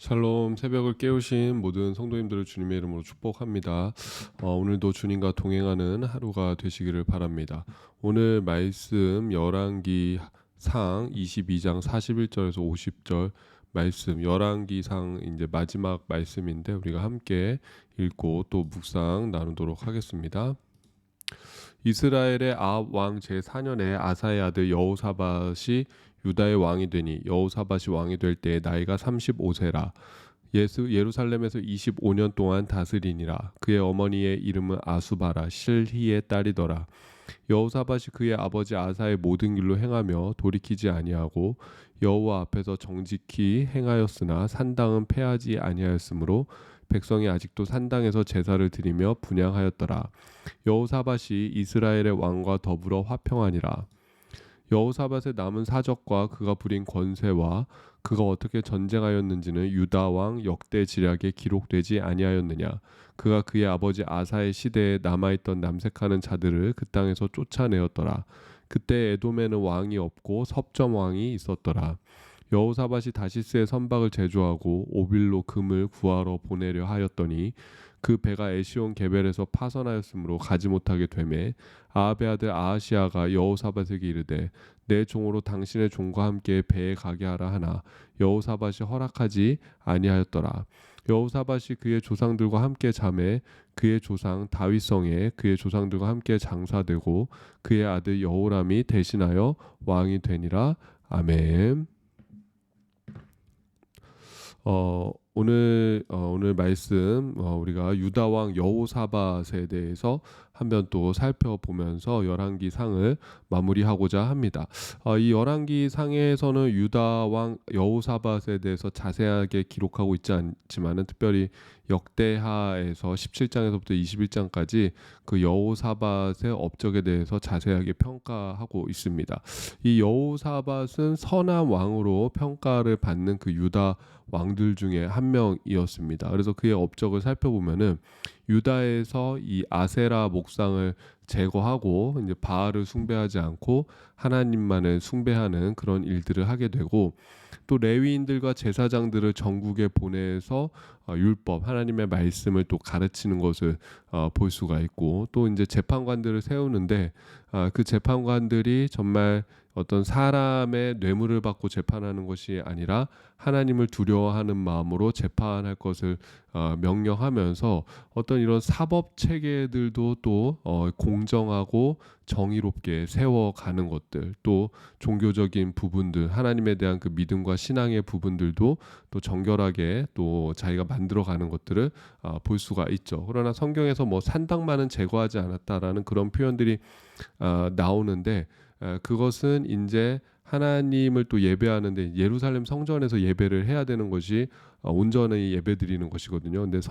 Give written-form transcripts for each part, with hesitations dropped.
샬롬, 새벽을 깨우신 모든 성도님들을 주님의 이름으로 축복합니다. 오늘도 주님과 동행하는 하루가 되시기를 바랍니다. 오늘 말씀 열왕기상 22장 41절에서 50절 말씀, 열왕기상 이제 마지막 말씀인데 우리가 함께 읽고 또 묵상 나누도록 하겠습니다. 이스라엘의 아합 왕 제4년에 아사의 아들 여호사밧이 유다의 왕이 되니 여호사밧이 왕이 될 때에 나이가 35세라. 예루살렘에서 25년 동안 다스리니라. 그의 어머니의 이름은 아수바라 실히의 딸이더라. 여호사밧이 그의 아버지 아사의 모든 길로 행하며 돌이키지 아니하고 여호와 앞에서 정직히 행하였으나 산당은 패하지 아니하였으므로 백성이 아직도 산당에서 제사를 드리며 분향하였더라. 여호사밧이 이스라엘의 왕과 더불어 화평하니라. 여호사밧의 남은 사적과 그가 부린 권세와 그가 어떻게 전쟁하였는지는 유다 왕 역대 지략에 기록되지 아니하였느냐. 그가 그의 아버지 아사의 시대에 남아있던 남색하는 자들을 그 땅에서 쫓아내었더라. 그때 에돔에는 왕이 없고 섭점 왕이 있었더라. 여호사밧이 다시스의 선박을 제조하고 오빌로 금을 구하러 보내려 하였더니 그 배가 에시온 게벨에서 파선하였으므로 가지 못하게 되매 아합의 아들 아하시아가 여호사밧에게 이르되 내 종으로 당신의 종과 함께 배에 가게 하라 하나 여호사밧이 허락하지 아니하였더라. 여호사밧이 그의 조상들과 함께 잠에 그의 조상 다윗성에 그의 조상들과 함께 장사되고 그의 아들 여호람이 대신하여 왕이 되니라. 아멘. 오늘 말씀 우리가 유다 왕 여호사밧에 대해서 한번 또 살펴보면서 열왕기 상을 마무리하고자 합니다. 이 열왕기 상에서는 유다 왕 여호사밧에 대해서 자세하게 기록하고 있지 않지만은 특별히 역대하에서 17장에서부터 21장까지 그 여호사밧의 업적에 대해서 자세하게 평가하고 있습니다. 이 여호사밧은 선한 왕으로 평가를 받는 그 유다 왕들 중에 한 명이었습니다. 그래서 그의 업적을 살펴보면은 유다에서 이 아세라 목상을 제거하고 이제 바알을 숭배하지 않고 하나님만을 숭배하는 그런 일들을 하게 되고 또 레위인들과 제사장들을 전국에 보내서 율법 하나님의 말씀을 또 가르치는 것을 볼 수가 있고 또 이제 재판관들을 세우는데 그 재판관들이 정말 어떤 사람의 뇌물을 받고 재판하는 것이 아니라 하나님을 두려워하는 마음으로 재판할 것을 명령하면서 어떤 이런 사법 체계들도 또 공정하고 정의롭게 세워가는 것들 또 종교적인 부분들 하나님에 대한 그 믿음과 신앙의 부분들도 또 정결하게 또 자기가 만들어가는 것들을 볼 수가 있죠. 그러나 성경에서 뭐 산당만은 제거하지 않았다라는 그런 표현들이 나오는데 그것은 이제 하나님을 또 예배하는데 예루살렘 성전에서 예배를 해야 되는 것이 온전히 예배드리는 것이거든요. 근데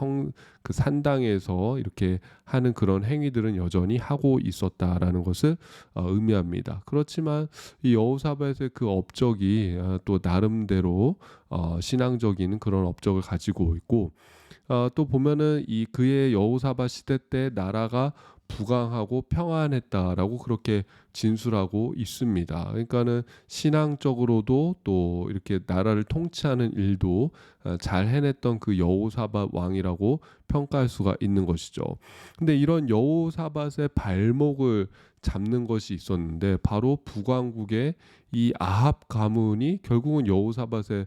그 산당에서 이렇게 하는 그런 행위들은 여전히 하고 있었다라는 것을 의미합니다. 그렇지만 이 여호사밧의 그 업적이 또 나름대로 신앙적인 그런 업적을 가지고 있고 또 보면은 이 그의 여호사밧 시대 때 나라가 부강하고 평안했다라고 그렇게 진술하고 있습니다. 그러니까는 신앙적으로도 또 이렇게 나라를 통치하는 일도 잘 해냈던 그 여호사밧 왕이라고 평가할 수가 있는 것이죠. 근데 이런 여호사밧의 발목을 잡는 것이 있었는데 바로 북왕국의 이 아합 가문이 결국은 여호사밧의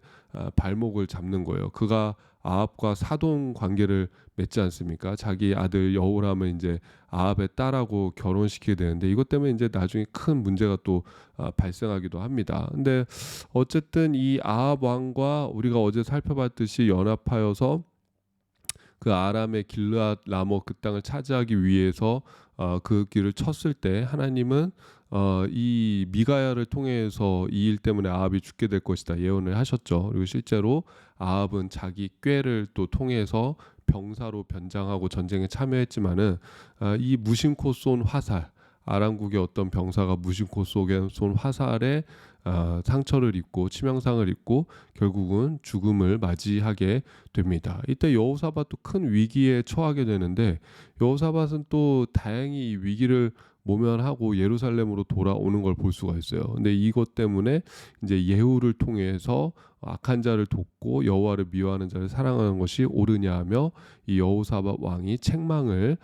발목을 잡는 거예요. 그가 아합과 사돈 관계를 맺지 않습니까? 자기 아들 여호람을 이제 아합의 딸하고 결혼시키게 되는데 이것 때문에 이제 나중에 큰 문제가 또 발생하기도 합니다. 근데 어쨌든 이 아합 왕과 우리가 어제 살펴봤듯이 연합하여서 그 아람의 길르앗 라모 그 땅을 차지하기 위해서 그 길을 쳤을 때 하나님은 이 미가야를 통해서 이 일 때문에 아합이 죽게 될 것이다 예언을 하셨죠. 그리고 실제로 아합은 자기 꾀를 또 통해서 병사로 변장하고 전쟁에 참여했지만은 이 무심코 쏜 화살 아람국의 어떤 병사가 무심코 쏜 화살에 상처를 입고 치명상을 입고 결국은 죽음을 맞이하게 됩니다. 이때 여호사밧도 큰 위기에 처하게 되는데 여호사밧은 또 다행히 이 위기를 모면하고 예루살렘으로 돌아오는 걸 볼 수가 있어요. 근데 이것 때문에 이제 예후를 통해서 악한 자를 돕고 여호와를 미워하는 자를 사랑하는 것이 옳으냐 하며 이 여호사밧 왕이 책망을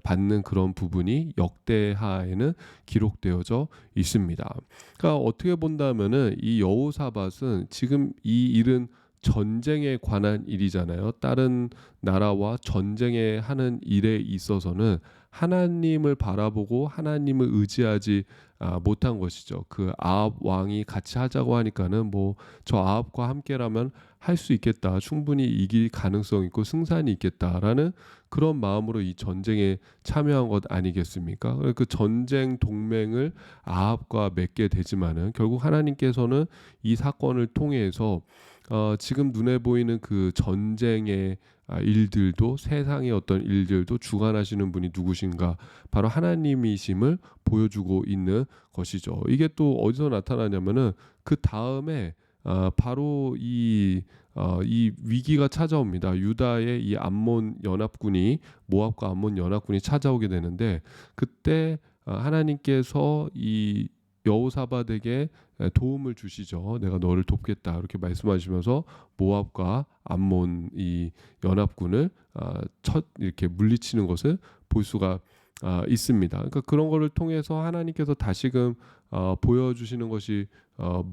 받는 그런 부분이 역대하에는 기록되어져 있습니다. 그러니까 어떻게 본다면은 이 여호사밧은 지금 이 일은 전쟁에 관한 일이잖아요. 다른 나라와 전쟁에 하는 일에 있어서는 하나님을 바라보고 하나님을 의지하지 못한 것이죠. 그 아합 왕이 같이 하자고 하니까는 뭐 저 아합과 함께라면 할 수 있겠다. 충분히 이길 가능성 있고 승산이 있겠다라는 그런 마음으로 이 전쟁에 참여한 것 아니겠습니까? 그 전쟁 동맹을 아합과 맺게 되지만은 결국 하나님께서는 이 사건을 통해서 지금 눈에 보이는 그 전쟁의 일들도 세상의 어떤 일들도 주관하시는 분이 누구신가? 바로 하나님이심을 보여주고 있는 것이죠. 이게 또 어디서 나타나냐면은 그 다음에 바로 이 위기가 찾아옵니다. 유다의 이 암몬 연합군이 모압과 암몬 연합군이 찾아오게 되는데 그때 하나님께서 이 여호사밧에게 도움을 주시죠. 내가 너를 돕겠다 이렇게 말씀하시면서 모압과 암몬 이 연합군을 첫 이렇게 물리치는 것을 볼 수가 있습니다. 그러니까 그런 거를 통해서 하나님께서 다시금 보여주시는 것이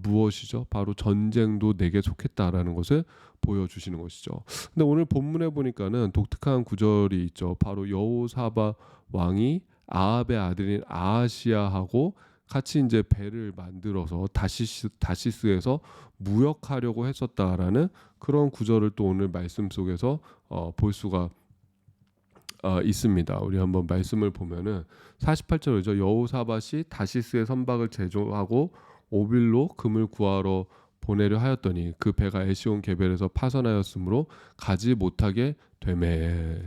무엇이죠? 바로 전쟁도 내게 속했다라는 것을 보여주시는 것이죠. 근데 오늘 본문에 보니까는 독특한 구절이 있죠. 바로 여호사밧 왕이 아합의 아들인 아하시야하고 같이 이제 배를 만들어서 다시스에서 무역하려고 했었다라는 그런 구절을 또 오늘 말씀 속에서 볼 수가 있습니다. 우리 한번 말씀을 보면은 48절이죠. 여호사밧이 다시스의 선박을 제조하고 오빌로 금을 구하러 보내려 하였더니 그 배가 에시온 게벨에서 파선하였으므로 가지 못하게 되매.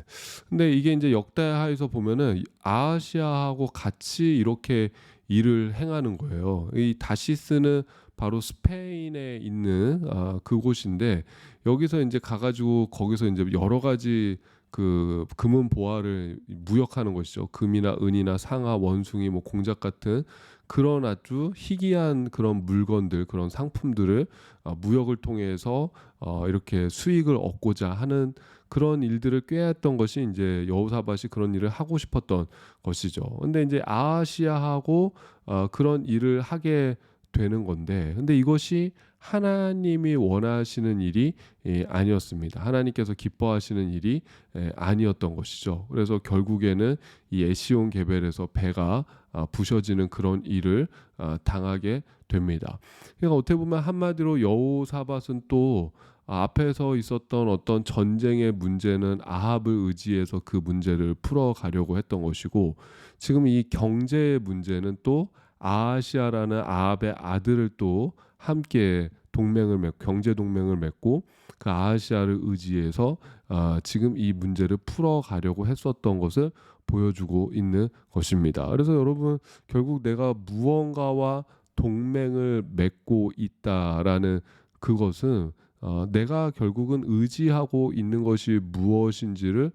근데 이게 이제 역대하에서 보면은 아하시아하고 같이 이렇게 일을 행하는 거예요. 이 다시스는 바로 스페인에 있는 그곳인데 여기서 이제 가가지고 거기서 이제 여러 가지 그 금은 보화를 무역하는 것이죠. 금이나 은이나 상아, 원숭이, 뭐 공작 같은 그런 아주 희귀한 그런 물건들, 그런 상품들을 무역을 통해서 이렇게 수익을 얻고자 하는 그런 일들을 꾀했던 것이 이제 여호사밧이 그런 일을 하고 싶었던 것이죠. 근데 이제 아하시아하고 그런 일을 하게 되는 건데, 근데 이것이 하나님이 원하시는 일이 아니었습니다. 하나님께서 기뻐하시는 일이 아니었던 것이죠. 그래서 결국에는 이 에시온 게벨에서 배가 부셔지는 그런 일을 당하게 됩니다. 그러니까 어떻게 보면 한마디로 여호사밧은 또 앞에서 있었던 어떤 전쟁의 문제는 아합을 의지해서 그 문제를 풀어가려고 했던 것이고 지금 이 경제의 문제는 또 아하시아라는 아합의 아들을 또 함께 경제 동맹을 맺고 그 아하시아를 의지해서 지금 이 문제를 풀어가려고 했었던 것을 보여주고 있는 것입니다. 그래서 여러분 결국 내가 무언가와 동맹을 맺고 있다라는 그것은 내가 결국은 의지하고 있는 것이 무엇인지를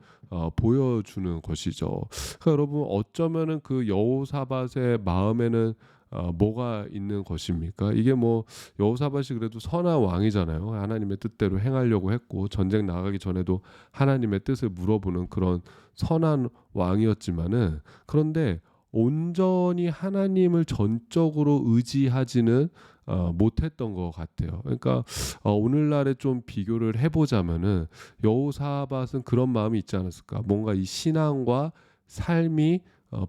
보여주는 것이죠. 그러니까 여러분 어쩌면은 그 여호사밧의 마음에는 뭐가 있는 것입니까? 이게 뭐 여호사밧이 그래도 선한 왕이잖아요. 하나님의 뜻대로 행하려고 했고 전쟁 나가기 전에도 하나님의 뜻을 물어보는 그런 선한 왕이었지만은 그런데 온전히 하나님을 전적으로 의지하지는 못했던 것 같아요. 그러니까 오늘날에 좀 비교를 해보자면은 여호사밧은 그런 마음이 있지 않았을까? 뭔가 이 신앙과 삶이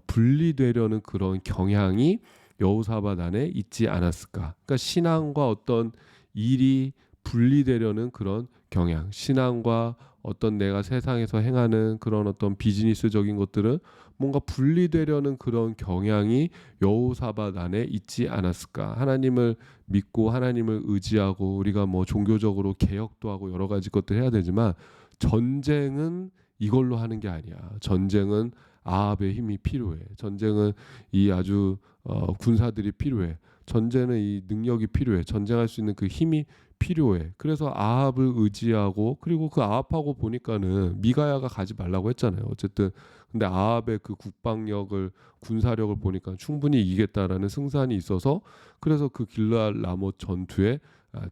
분리되려는 그런 경향이 여호사밧 안에 있지 않았을까? 그러니까 신앙과 어떤 일이 분리되려는 그런 경향, 신앙과 어떤 내가 세상에서 행하는 그런 어떤 비즈니스적인 것들은 뭔가 분리되려는 그런 경향이 여호사밧 안에 있지 않았을까? 하나님을 믿고 하나님을 의지하고 우리가 뭐 종교적으로 개혁도 하고 여러 가지 것들 해야 되지만 전쟁은 이걸로 하는 게 아니야. 전쟁은 아합의 힘이 필요해. 전쟁은 이 아주 군사들이 필요해. 전쟁은 이 능력이 필요해. 전쟁할 수 있는 그 힘이 필요해. 그래서 아합을 의지하고 그리고 그 아합하고 보니까는 미가야가 가지 말라고 했잖아요. 어쨌든 근데 아합의 그 국방력을 군사력을 보니까 충분히 이기겠다라는 승산이 있어서 그래서 그 길르앗 라못 전투에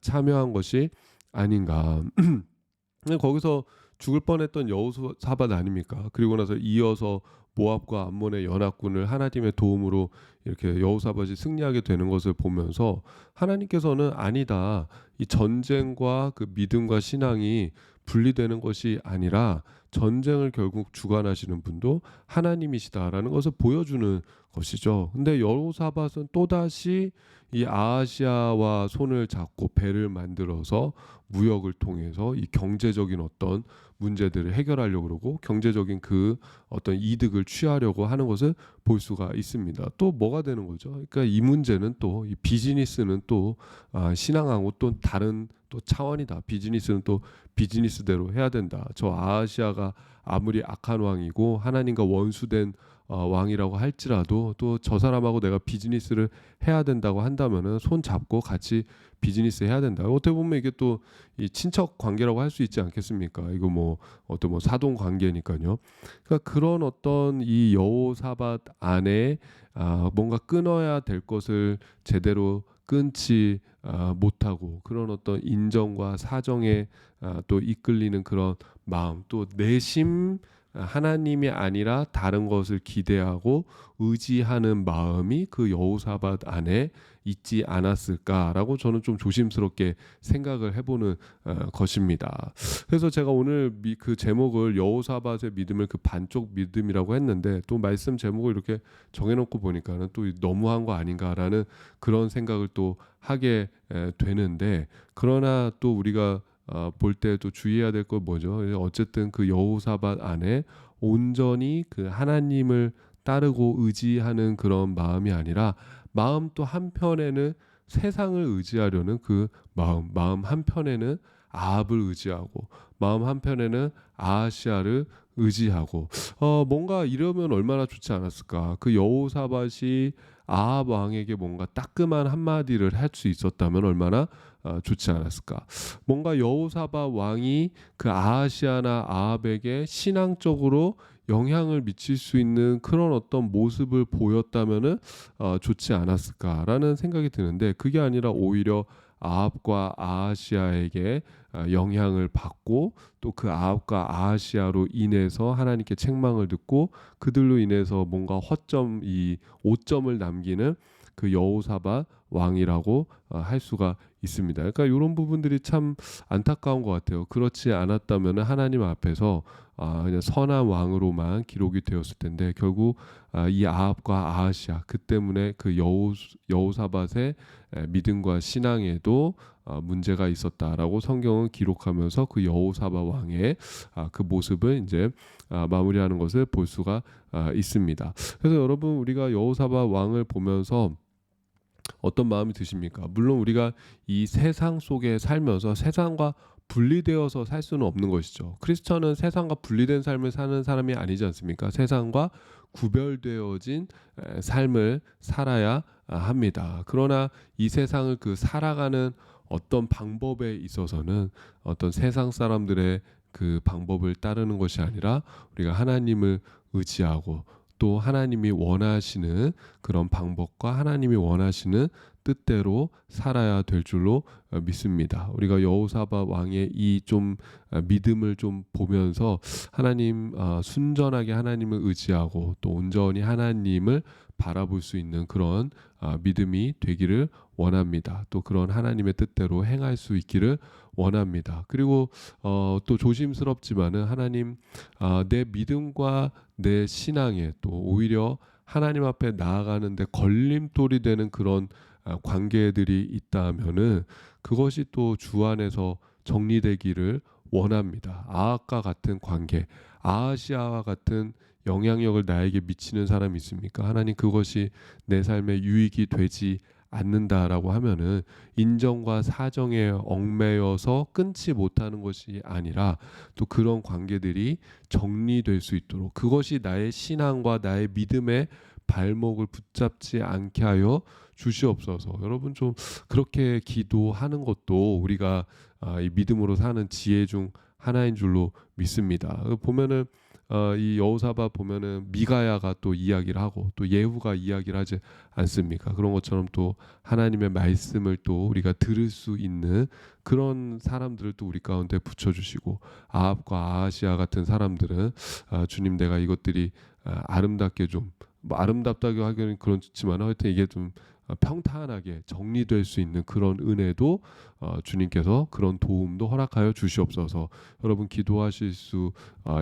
참여한 것이 아닌가. 근데 거기서 죽을 뻔했던 여호사밧 아닙니까? 그리고 나서 이어서 모압과 암몬의 연합군을 하나님의 도움으로 이렇게 여호사밧이 승리하게 되는 것을 보면서 하나님께서는 아니다. 이 전쟁과 그 믿음과 신앙이 분리되는 것이 아니라 전쟁을 결국 주관하시는 분도 하나님이시다라는 것을 보여주는 것이죠. 근데 여호사밧은 또다시 이 아하시아와 손을 잡고 배를 만들어서 무역을 통해서 이 경제적인 어떤 문제들을 해결하려고 그러고 경제적인 그 어떤 이득을 취하려고 하는 것을 볼 수가 있습니다. 또 뭐가 되는 거죠? 그러니까 이 문제는 또 이 비즈니스는 또 신앙하고 또 다른 또 차원이다. 비즈니스는 또 비즈니스대로 해야 된다. 저 아하시아가 아무리 악한 왕이고 하나님과 원수된 왕이라고 할지라도 또 저 사람하고 내가 비즈니스를 해야 된다고 한다면은 손 잡고 같이 비즈니스 해야 된다. 어떻게 보면 이게 또 이 친척 관계라고 할 수 있지 않겠습니까? 이거 뭐 어떤 뭐 사돈 관계니까요. 그러니까 그런 어떤 이 여호사밧 안에 뭔가 끊어야 될 것을 제대로 끊지 못하고 그런 어떤 인정과 사정에 또 이끌리는 그런 마음 또 내심 하나님이 아니라 다른 것을 기대하고 의지하는 마음이 그 여호사밧 안에 있지 않았을까라고 저는 좀 조심스럽게 생각을 해보는 것입니다. 그래서 제가 오늘 그 제목을 여호사밧의 믿음을 그 반쪽 믿음이라고 했는데 또 말씀 제목을 이렇게 정해놓고 보니까는 또 너무한 거 아닌가라는 그런 생각을 또 하게 되는데 그러나 또 우리가 볼 때 또 주의해야 될 건 뭐죠? 어쨌든 그 여호사밧 안에 온전히 그 하나님을 따르고 의지하는 그런 마음이 아니라 마음 또 한편에는 세상을 의지하려는 그 마음 한편에는 아합을 의지하고 마음 한편에는 아하시아를 의지하고 뭔가 이러면 얼마나 좋지 않았을까? 그 여호사밧이 아합 왕에게 뭔가 따끔한 한마디를 할 수 있었다면 얼마나 좋지 않았을까? 뭔가 여호사밧 왕이 그 아하시아나 아합에게 신앙적으로 영향을 미칠 수 있는 그런 어떤 모습을 보였다면은 좋지 않았을까라는 생각이 드는데 그게 아니라 오히려 아합과 아하시아에게 영향을 받고 또 그 아합과 아하시아로 인해서 하나님께 책망을 듣고 그들로 인해서 뭔가 허점 이 오점을 남기는 그 여호사밧 왕이라고 할 수가 있습니다. 그러니까 이런 부분들이 참 안타까운 것 같아요. 그렇지 않았다면 하나님 앞에서 그냥 선한 왕으로만 기록이 되었을 텐데 결국 이 아합과 아하시아 그 때문에 그 여호사밧의 믿음과 신앙에도 문제가 있었다라고 성경은 기록하면서 그 여호사밧 왕의 그 모습을 이제 마무리하는 것을 볼 수가 있습니다. 그래서 여러분 우리가 여호사밧 왕을 보면서 어떤 마음이 드십니까? 물론 우리가 이 세상 속에 살면서 세상과 분리되어서 살 수는 없는 것이죠. 크리스천은 세상과 분리된 삶을 사는 사람이 아니지 않습니까? 세상과 구별되어진 삶을 살아야 합니다. 그러나 이 세상을 그 살아가는 어떤 방법에 있어서는 어떤 세상 사람들의 그 방법을 따르는 것이 아니라 우리가 하나님을 의지하고 또 하나님이 원하시는 그런 방법과 하나님이 원하시는 뜻대로 살아야 될 줄로 믿습니다. 우리가 여호사밧 왕의 이 좀 믿음을 좀 보면서 하나님 순전하게 하나님을 의지하고 또 온전히 하나님을 바라볼 수 있는 그런 믿음이 되기를 원합니다. 또 그런 하나님의 뜻대로 행할 수 있기를 원합니다. 그리고 또 조심스럽지만은 하나님 내 믿음과 내 신앙에 또 오히려 하나님 앞에 나아가는데 걸림돌이 되는 그런 관계들이 있다면은 그것이 또 주 안에서 정리되기를 원합니다. 아합과 같은 관계, 아하시아와 같은 영향력을 나에게 미치는 사람이 있습니까? 하나님 그것이 내 삶에 유익이 되지 않는다라고 하면은 인정과 사정에 얽매여서 끊지 못하는 것이 아니라 또 그런 관계들이 정리될 수 있도록 그것이 나의 신앙과 나의 믿음의 발목을 붙잡지 않게 하여 주시옵소서. 여러분 좀 그렇게 기도하는 것도 우리가 이 믿음으로 사는 지혜 중 하나인 줄로 믿습니다. 보면은 이 여호사밧 보면은 미가야가 또 이야기를 하고 또 예후가 이야기를 하지 않습니까? 그런 것처럼 또 하나님의 말씀을 또 우리가 들을 수 있는 그런 사람들을 또 우리 가운데 붙여주시고 아합과 아하시아 같은 사람들은 주님 내가 이것들이 아름답게 좀 뭐 아름답다고 하기는 그렇지만 하여튼 이게 좀 평탄하게 정리될 수 있는 그런 은혜도 주님께서 그런 도움도 허락하여 주시옵소서. 여러분 기도하실 수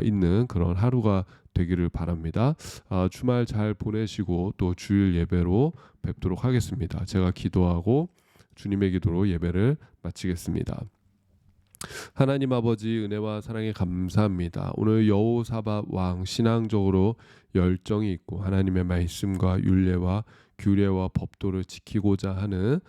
있는 그런 하루가 되기를 바랍니다. 주말 잘 보내시고 또 주일 예배로 뵙도록 하겠습니다. 제가 기도하고 주님의 기도로 예배를 마치겠습니다. 하나님 아버지 은혜와 사랑에 감사합니다. 오늘 여호사밧 왕 신앙적으로 열정이 있고 하나님의 말씀과 율례와 규례와 법도를 지키고자 하는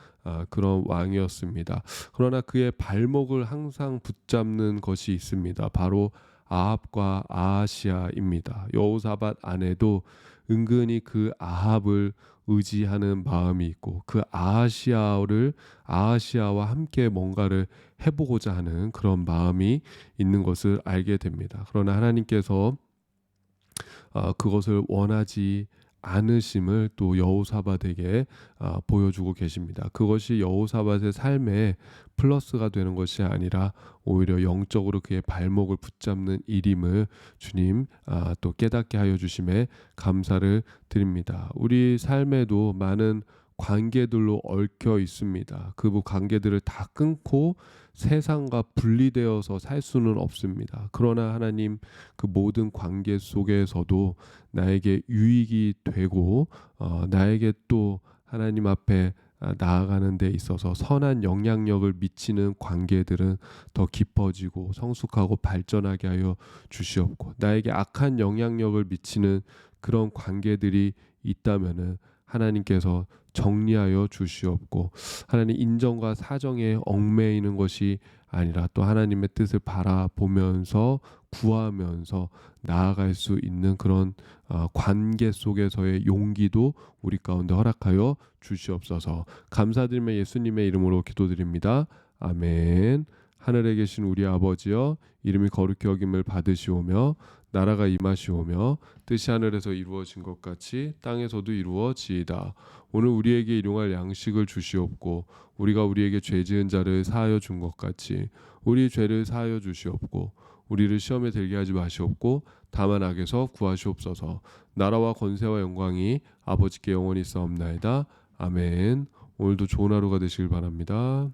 그런 왕이었습니다. 그러나 그의 발목을 항상 붙잡는 것이 있습니다. 바로 아합과 아하시아입니다. 여호사밧 안에도 은근히 그 아합을 의지하는 마음이 있고 그 아하시아와 함께 뭔가를 해보고자 하는 그런 마음이 있는 것을 알게 됩니다. 그러나 하나님께서 그것을 원하지 않으심을 또 여호사밧에게 보여주고 계십니다. 그것이 여호사밧의 삶에 플러스가 되는 것이 아니라 오히려 영적으로 그의 발목을 붙잡는 일임을 주님 또 깨닫게 하여 주심에 감사를 드립니다. 우리 삶에도 많은 관계들로 얽혀 있습니다. 그 관계들을 다 끊고 세상과 분리되어서 살 수는 없습니다. 그러나 하나님 그 모든 관계 속에서도 나에게 유익이 되고 나에게 또 하나님 앞에 나아가는 데 있어서 선한 영향력을 미치는 관계들은 더 깊어지고 성숙하고 발전하게 하여 주시옵고 나에게 악한 영향력을 미치는 그런 관계들이 있다면은 하나님께서 정리하여 주시옵고 하나님 인정과 사정에 얽매이는 것이 아니라 또 하나님의 뜻을 바라보면서 구하면서 나아갈 수 있는 그런 관계 속에서의 용기도 우리 가운데 허락하여 주시옵소서. 감사드리며 예수님의 이름으로 기도드립니다. 아멘. 하늘에 계신 우리 아버지여 이름이 거룩히 여김을 받으시오며 나라가 임하시오며 뜻이 하늘에서 이루어진 것 같이 땅에서도 이루어지이다. 오늘 우리에게 일용할 양식을 주시옵고 우리가 우리에게 죄 지은 자를 사하여 준 것 같이 우리 죄를 사하여 주시옵고 우리를 시험에 들게 하지 마시옵고 다만 악에서 구하시옵소서. 나라와 권세와 영광이 아버지께 영원히 있사옵나이다. 아멘. 오늘도 좋은 하루가 되시길 바랍니다.